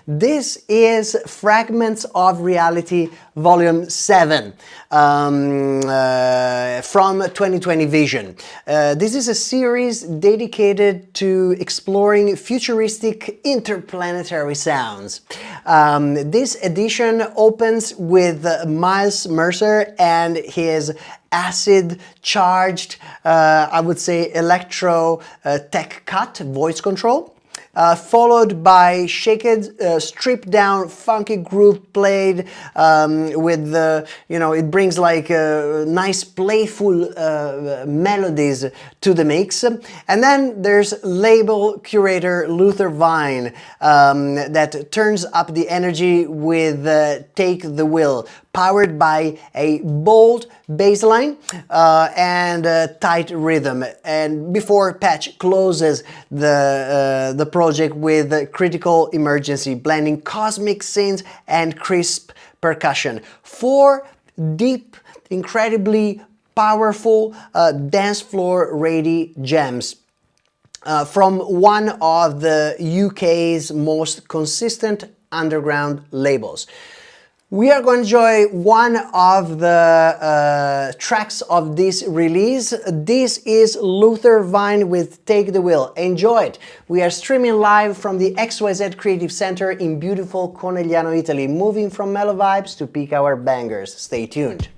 This is Fragments of Reality Volume 7 from 2020 Vision. This is a series dedicated to exploring futuristic interplanetary sounds. This edition opens with Miles Mercer and his acid-charged, I would say, electro tech cut voice control. Followed by shaked, stripped-down, funky groove played with the, it brings like nice, playful melodies to the mix. And then there's label curator Luther Vine that turns up the energy with Take the Will, powered by a bold bass line and a tight rhythm. And before Patch closes the project with Critical Emergency, blending cosmic synths and crisp percussion. 4 deep, incredibly powerful dance floor ready gems. From one of the UK's most consistent underground labels. We are going to enjoy one of the tracks of this release. This is Luther Vine with Take the Will. Enjoy it! We are streaming live from the XYZ Creative Center in beautiful Conegliano, Italy, moving from mellow vibes to peak hour bangers. Stay tuned.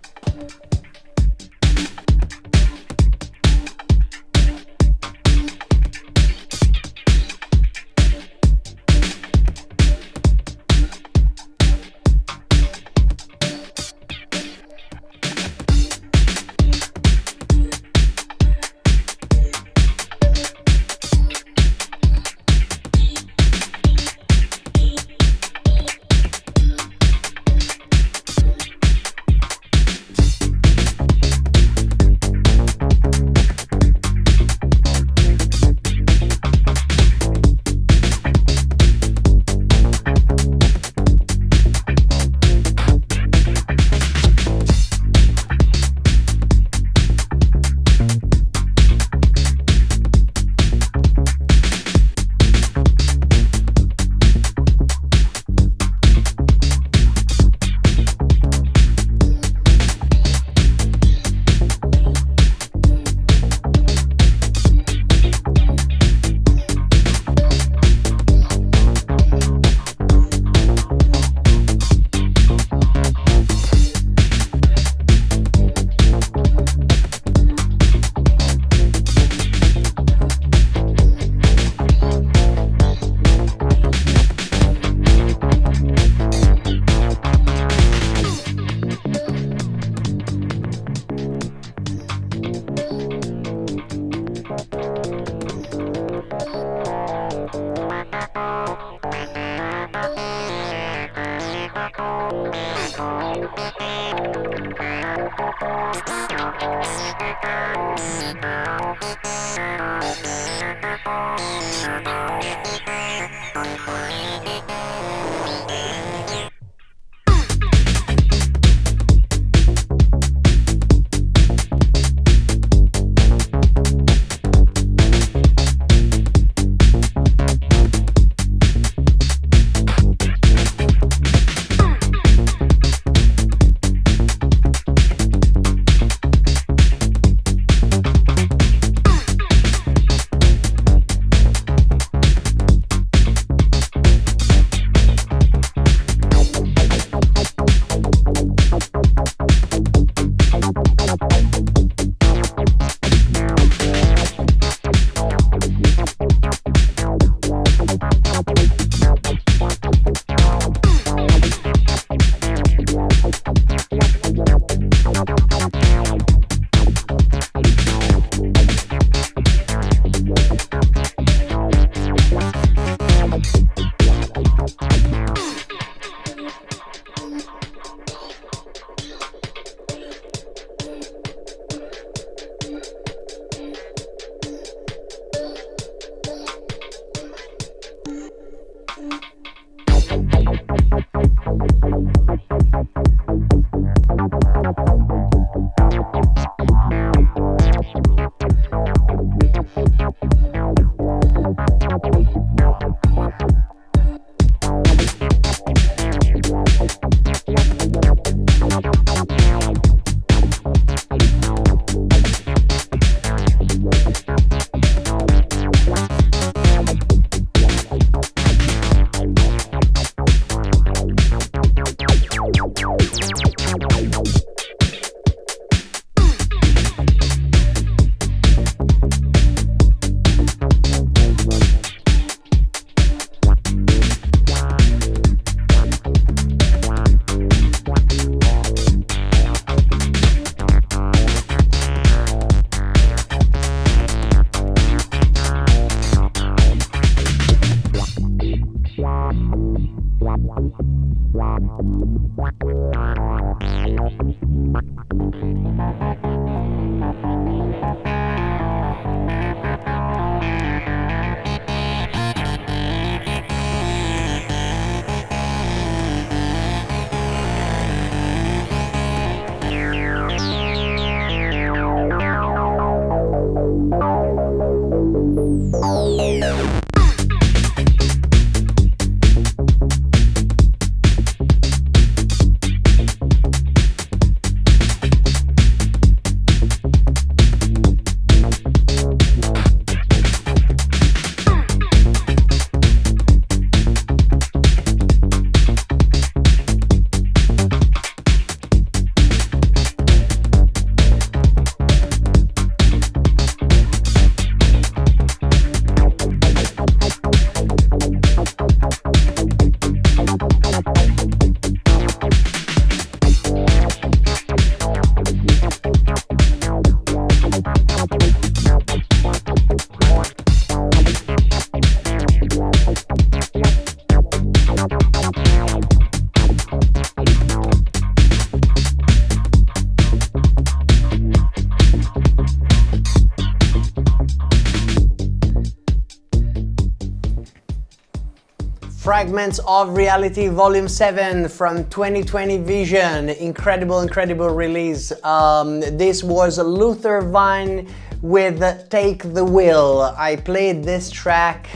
Fragments of Reality Volume 7 from 2020 Vision. Incredible, incredible release. This was Luther Vine with Take the Wheel. I played this track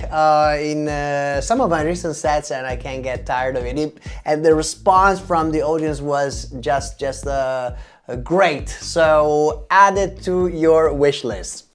in some of my recent sets and I can't get tired of it. And the response from the audience was just great. So add it to your wish list.